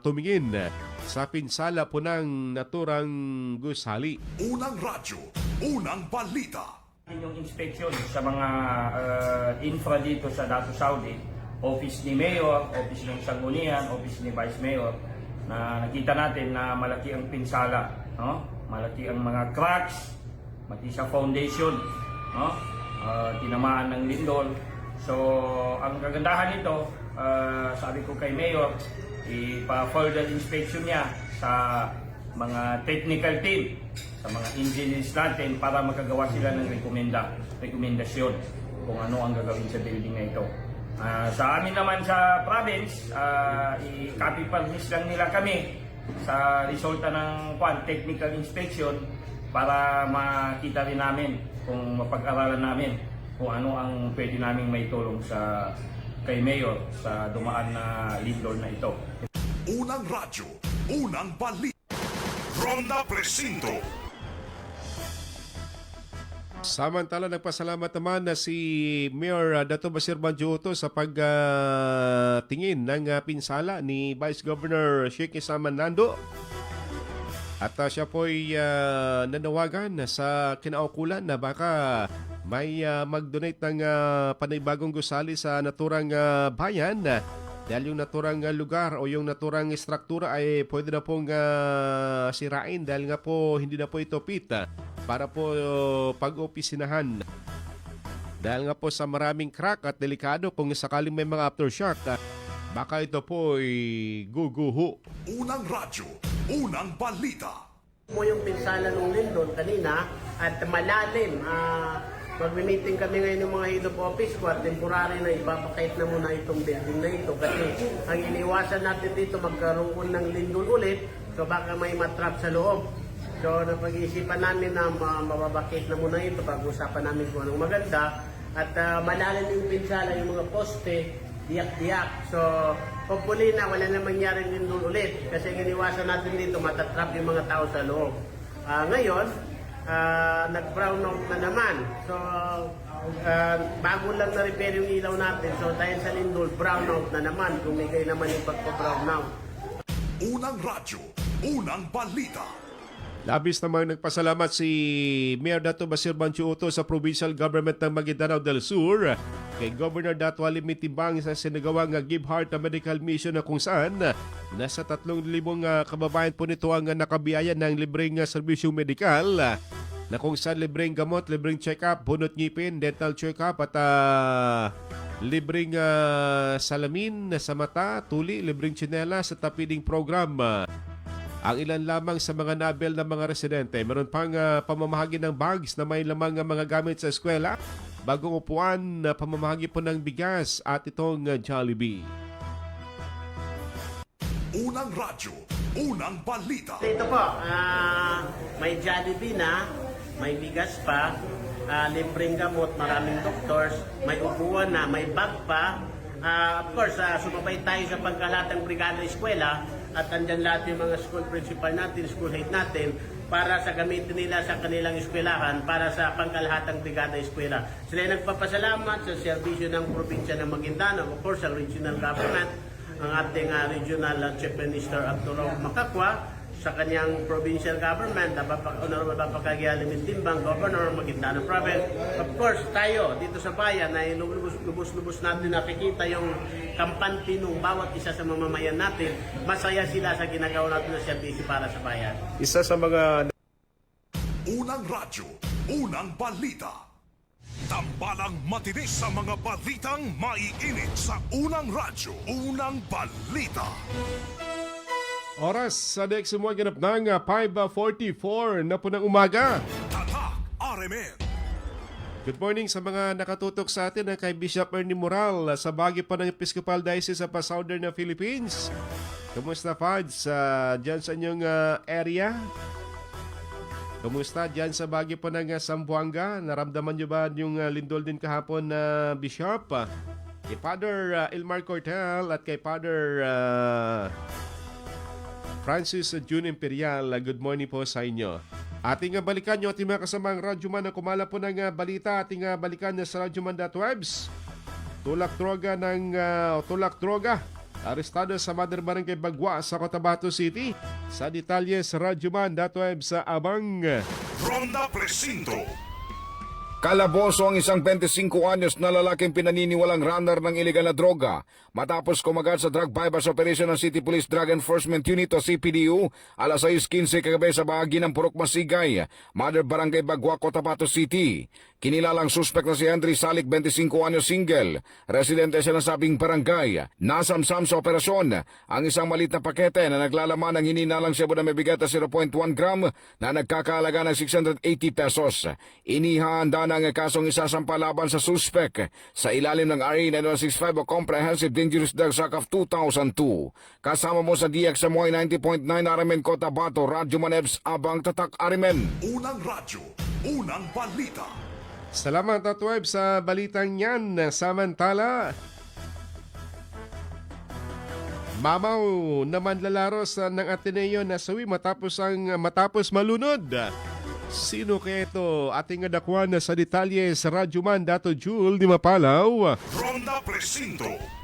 tumingin sa pinsala po ng naturang gusali. Unang radyo, unang balita. Yung inspection sa mga infra dito sa Dato Saudi, office ni Mayor, office ng Sanggunian, office ni Vice Mayor, na nakita natin na malaki ang pinsala, no? Malaki ang mga cracks, pati sa foundation, no? Tinamaan ng lindol. So, ang kagandahan nito, sabi ko kay Mayor, ipa-further inspection niya sa mga technical team, sa mga engineers natin para makagawa sila ng rekomendasyon kung ano ang gagawin sa building na ito. Sa amin naman sa province, i-copy publish lang nila kami sa resulta ng technical inspection para makita rin namin kung mapag-aralan namin kung ano ang pwede naming maitulong sa kay Mayor sa dumaan na lindol na ito. Unang radyo, unang balita. Ronda Presinto. Samantala, nagpasalamat naman na si Mayor Dato Basir Banjo Oto sa pagtingin ng pinsala ni Vice Governor Sheikh Hisham Nando. At siya po ay nanawagan sa kinaukulan na baka may mag-donate ng panibagong gusali sa naturang bayan dahil yung naturang lugar o yung naturang struktura ay pwede na pong sirain dahil nga po hindi na po ito fit para po pag-opisinahan. Dahil nga po sa maraming crack at delikado kung sakaling may mga aftershock, baka ito po ay guguho. Unang radyo, unang balita. Mo yung pinsala ng lindol kanina at malalim. Mag-meeting kami ngayon ng mga head of office ko at temporary na ipapakait na muna itong building na ito kasi ang iniwasan natin dito magkaroon ng lindol ulit so baka may matrap sa loob. So napag-iisipan namin na mababakit na muna ito, pag-usapan namin kung anong maganda at malalim yung pinsala, yung mga poste, diyak-diyak. So hopefully na wala na mangyaring lindol ulit kasi ang iniwasan natin dito matatrap yung mga tao sa loob. Ngayon, nag-brown out na naman. So, bago lang na-repair yung ilaw natin. So, dahil sa lindol, brown out na naman. Kumigay naman yung pagpa-brown out. Unang radyo, unang balita. Labis namang nagpasalamat si Mayor Dato Basir Banjo Oto sa Provincial Government ng Maguindanao del Sur kay Governor Dato Ali Mitimbang sa sinagawang Give Heart Medical Mission na kung saan nasa 3,000 kababayan po nito ang nakabiyaya ng libreng serbisyong medikal na kung saan libreng gamot, libreng check-up, bunot ngipin, dental check-up at libreng salamin sa mata, tuli, libreng tsinela sa tapiding program. Ang ilan lamang sa mga nabel ng mga residente, meron pang pamamahagi ng bags na may lamang mga gamit sa eskwela, bagong upuan, pamamahagi po ng bigas at itong Jollibee. Unang radyo, unang balita. Ito po, may Jollibee na, may bigas pa, libreng gamot, maraming doctors, may upuan na, may bag pa. Of course, sumabay tayo sa pagkalatang brigada eskwela at andyan lahat yung mga school principal natin, school head natin para sa gamitin nila sa kanilang eskwelahan para sa pangkalahatang brigada eskwela. Sila ay nagpapasalamat sa serbisyo ng probinsya ng Maguindanao, of course, ang regional government, ang ating regional chief minister Arturo Macacua. sa kanyang provincial government, Honorable Papakagya Timbang, Governor, Maguindanao Province. Of course, tayo dito sa bayan ay lubos-lubos natin nakikita yung kampante ng bawat isa sa mamamayan natin. Masaya sila sa ginagawa natin na serbisyo para sa bayan. Isa sa mga Unang radyo, unang balita. Tambalang matinis sa mga balitang maiinit sa unang radyo, unang balita. oras sa next mo ganap ng 5:44 na po ng umaga. Tatak RMN. Good morning sa mga nakatutok sa atin kay Bishop Ernie Moral sa bahagi pa ng Episcopal Diocese sa Southern na Philippines. Kumusta Fads dyan sa inyong area? Kumusta dyan sa bahagi pa ng Zamboanga? Naramdaman nyo ba yung lindol din kahapon na Bishop? Kay Father Elmar Cortel at kay Father Francis June Imperial, good morning po sa inyo. Ating balikan nyo ating mga kasamang radyoman na kumala po ng balita. Ating balikan sa radyoman.webs. Tulak droga. Arestado sa Mother Barangay Bagwa sa Cotabato City. Sa detalye sa radyoman.webs sa Abang. Ronda Presinto. Kalaboso ang isang 25 anyos na lalaking pinaniniwalang runner ng ilegal na droga matapos kumagat sa drug bypass operation ng City Police Drug Enforcement Unit o CPDU alas 6:15 kagabi sa bahagi ng Purok Masigay, Mother Barangay Bagwa, Cotabato City. Kinilalang suspect na si Henry Salik, 25 anyos, single. Residente siya ng sabing barangay. Nasamsam sa operasyon ang isang malit na pakete na naglalaman ng hininalang sebo na may bigat na 0.1 gram na nagkakahalaga ng 680 pesos. Inihanda ng kasong isasampa laban sa suspect sa ilalim ng RA 9165 o Comprehensive Dangerous Drugs Act of 2002. Kasama mo sa DXMY 90.9 RMN Cotabato, Radyo Manebs, Abang, Tatak RMN. Unang radyo, unang balita. Salamat at web sa balitang yan. Samantala, mamaw naman lalaros ng Ateneo na sawi matapos malunod. Sino kaya ito? Ating adakwan sa detalye sa Radyoman Dato Jul di Mapalaw. Ronda Presinto.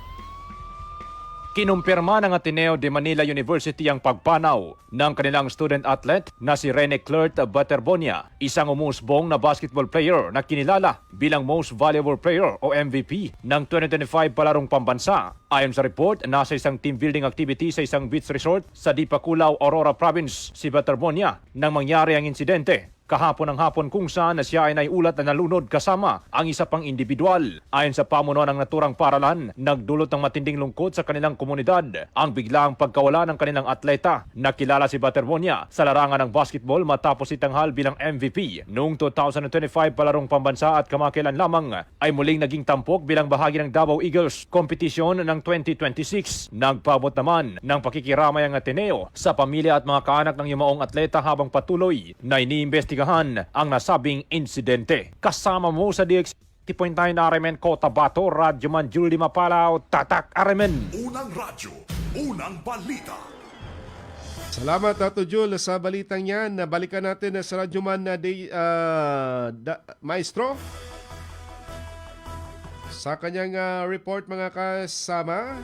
Kinumpirma ng Ateneo de Manila University ang pagpanaw ng kanilang student athlete na si Rene Clert Baterbonia, isang umusbong na basketball player na kinilala bilang Most Valuable Player o MVP ng 2025 palarong pambansa. Ayon sa report, nasa isang team building activity sa isang beach resort sa Dipakulaw, Aurora Province si Baterbonia nang mangyari ang insidente. Kahapon ng hapon kung saan siya ay naiulat na nalunod kasama ang isa pang individual. Ayon sa pamunuan ng naturang paralan, nagdulot ng matinding lungkot sa kanilang komunidad ang biglaang pagkawala ng kanilang atleta na kilala si Baterbonia sa larangan ng basketball matapos itanghal bilang MVP noong 2025 palarong pambansa at kamakailan lamang ay muling naging tampok bilang bahagi ng Davao Eagles competition ng 2026. Nagpaabot naman ng pakikiramay ang Ateneo sa pamilya at mga kaanak ng yumaong atleta habang patuloy na iniimbestigahan ang nasabing insidente. Kasama mo sa DX90.9 RMN Cotabato, Radyoman Julie Mapalaw, Tatak RMN. Unang radyo, unang balita. Salamat Tato Jul sa balitang yan. Balikan natin sa Radyoman na Maestro. Sa kanyang report mga kasama.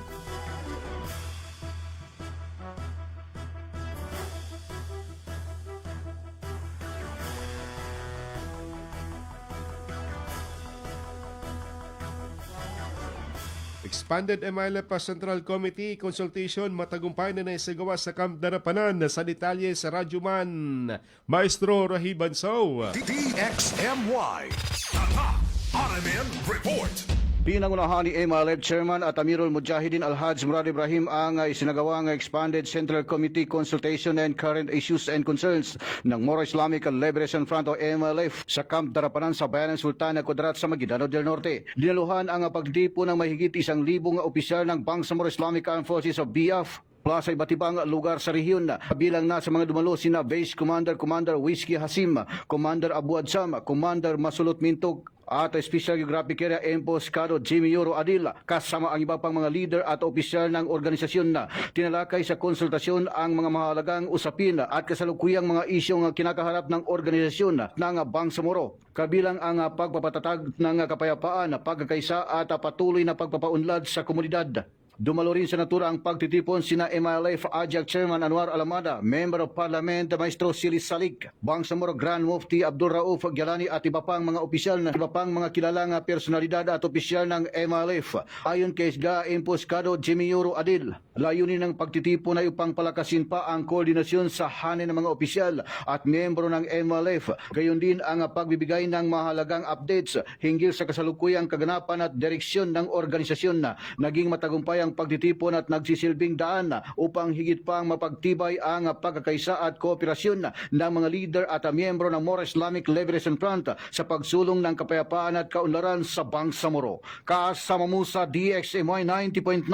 Expanded MILF Central Committee consultation matagumpay na naisagawa sa Camp Darapanan sa detalye sa Radyoman Maestro Rahiban Sow. DXMY Tatak RMN Report. Pinangunahan ni MILF Chairman at Amirul Mujahideen Al-Haj Murad Ibrahim ang isinagawang Expanded Central Committee Consultation and Current Issues and Concerns ng Moro Islamic Liberation Front o MILF sa Camp Darapanan sa Bayan ng Sultana Kudarat sa Maguindanao del Norte. Dinaluhan ang pagdipo ng mahigit 1,000 opisyal ng Bangsamoro Islamic Armed Forces o BIAF sa iba't ibang lugar sa rehiyon. Kabilang na sa mga dumalo sina Base Commander Whiskey Hasim, Commander Abu Adsam, Commander Masulot Mintog at Special Geographic Area Emboscado Jimmy Yoro Adila, kasama ang iba pang mga leader at opisyal ng organisasyon na tinalakay sa konsultasyon ang mga mahalagang usapin at kasalukuyang mga isyong kinakaharap ng organisasyon ng Bangsamoro. Kabilang ang pagpapatatag ng kapayapaan, pagkakaisa at patuloy na pagpapaunlad sa komunidad. Dumalo rin sa natura ang pagtitipon sina MILF AJAC Chairman Anwar Alamada, Member of Parliament Maestro Silis Salik, Bangsamoro Grand Mufti Abdul Rauf Gyalani at iba pang mga opisyal na iba pang mga kilalang personalidad at opisyal ng MILF. Ayon kay SGA Imposkado Jimmy Yoro Adil, layunin ng pagtitipon ay upang palakasin pa ang koordinasyon sa hanin ng mga opisyal at miyembro ng MILF. Gayon din ang pagbibigay ng mahalagang updates hinggil sa kasalukuyang kaganapan at direksyon ng organisasyon. Naging matagumpay ang pagtitipon at nagsisilbing daan upang higit pang mapagtibay ang pagkakaisa at kooperasyon ng mga leader at miyembro ng More Islamic Liberation Front sa pagsulong ng kapayapaan at kaunlaran sa Bangsamoro. Kasama mo sa DXMY 90.9,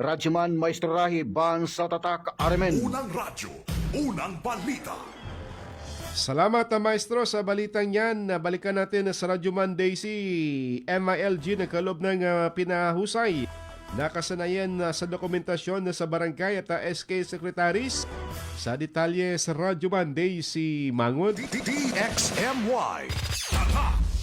Radyoman Maestro Rahi, Bansa Tatak, Armen. Unang radyo, unang balita. Salamat Maestro sa balitang yan. Balikan natin sa Radyo Monday si MILG na kalob ng pinahusay. Nakasanayan sa dokumentasyon sa barangay at SK Secretaries. Sa detalye sa Radyo Monday si Mangod. DXMY.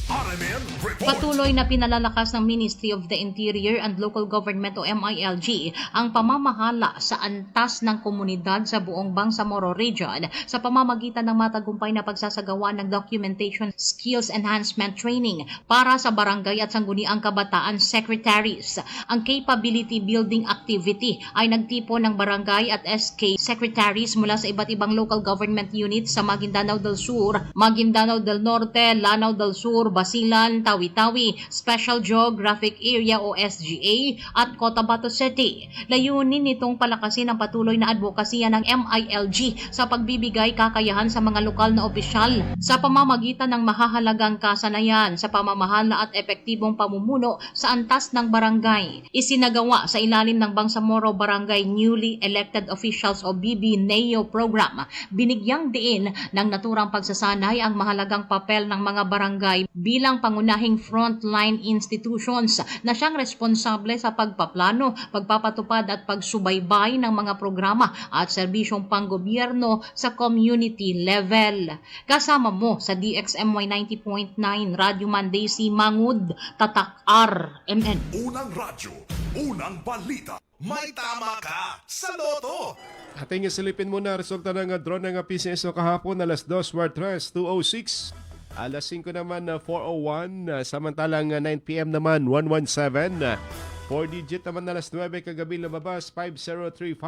RMN Report. Patuloy na pinalalakas ng Ministry of the Interior and Local Government o MILG ang pamamahala sa antas ng komunidad sa buong Bangsamoro Region sa pamamagitan ng matagumpay na pagsasagawa ng Documentation Skills Enhancement Training para sa barangay at sangguniang kabataan secretaries. Ang capability building activity ay nagtipon ng barangay at SK secretaries mula sa iba't ibang local government units sa Maguindanao del Sur, Maguindanao del Norte, Lanao del Sur, Basilan, Tawi-Tawi, Special Geographic Area o SGA at Cotabato City. Layunin nitong palakasin ang patuloy na advokasya ng MILG sa pagbibigay kakayahan sa mga lokal na opisyal sa pamamagitan ng mahahalagang kasanayan sa pamamahala at epektibong pamumuno sa antas ng barangay. Isinagawa sa ilalim ng Bangsamoro Barangay Newly Elected Officials o BB-NEO program. Binigyang diin ng naturang pagsasanay ang mahalagang papel ng mga barangay bilang pangunahing frontline institutions na siyang responsable sa pagpaplano, pagpapatupad at pagsubaybay ng mga programa at serbisyong panggobyerno sa community level. Kasama mo sa DXMY 90.9 Radyo Monday si Mangud, Tatak RMN. Unang radyo, unang balita. May tama ka sa loto. Ating isilipin muna resulta ng drone ng PCS kahapon alas 2 World Trust 206. Alas 5 naman 401, samantalang 9 PM naman 117. 4-digit naman alas 9 kagabi lumabas 5035.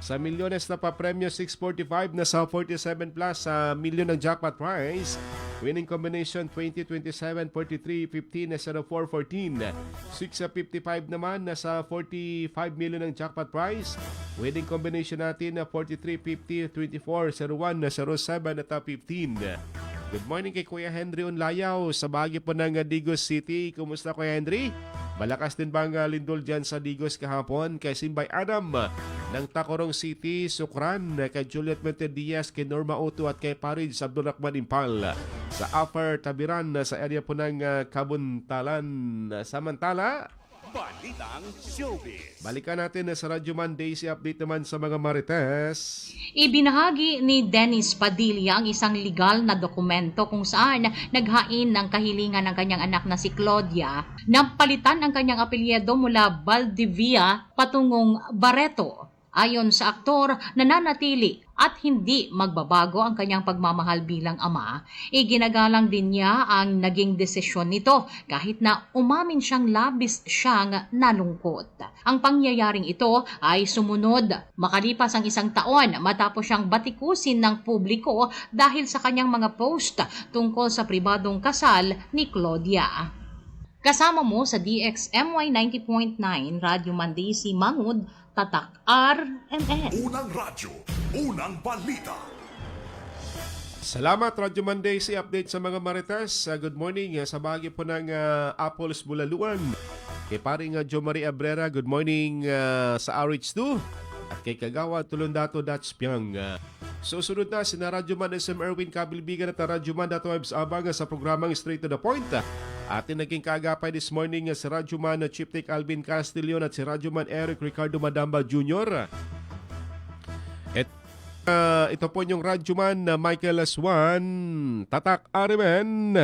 Sa milyones na pa-premyo 645 na sa 47 plus sa milyon ng jackpot prize. Winning combination 20, 27, 43, 15 na sa 414. 6 sa 55 naman na sa 45 million ng jackpot prize. Winning combination natin na 43, 50, 24, 01 na sa 07 at 15. Good morning kay Kuya Henry Unlayaw sa bahagi po ng Digos City. Kumusta Kuya Henry? Malakas din bang lindol dyan sa Digos kahapon? Kay Simbay Adam ng Tacorong City, Sukran, kay Juliet Mente Diaz, kay Norma Oto at kay Parid sa Abdul Rahman Impal. Sa Upper Tabiran sa area po ng Kabuntalan. Samantala, Balitang Showbiz. balikan natin sa Radyo Monday si update naman sa mga Marites. Ibinahagi ni Dennis Padilla ang isang legal na dokumento kung saan naghain ng kahilingan ng kanyang anak na si Claudia na palitan ang kanyang apelyido mula Valdivia patungong Barreto. Ayon sa aktor, nananatili at hindi magbabago ang kanyang pagmamahal bilang ama. Iginagalang din niya ang naging desisyon nito kahit na umamin siyang labis siyang nalungkot. Ang pangyayaring ito ay sumunod makalipas ang 1 taon matapos siyang batikusin ng publiko dahil sa kanyang mga post tungkol sa pribadong kasal ni Claudia. Kasama mo sa DXMY 90.9 Radyo Monday si Mangud, Tatak RMN. Unang radyo, unang balita. Salamat Radyo Monday si update sa mga Marites. Good morning sa bahagi po ng Apples Bulaluan. Kay paring Jo Marie Abrera, good morning sa RH2. At kay Kagawa Tulundato Dats Piang. Susunod na sina Radyo Man SM Erwin Kabilbigan at Radyo Man Webs Abang sa programang Straight to the Point. Atin naging kaagapay this morning si Radyo Man Chief Tech Alvin Castillon at si Radyo Man Eric Ricardo Madamba Jr. At ito po yung Radyo Man Michael Aswan, Tatak Arimen.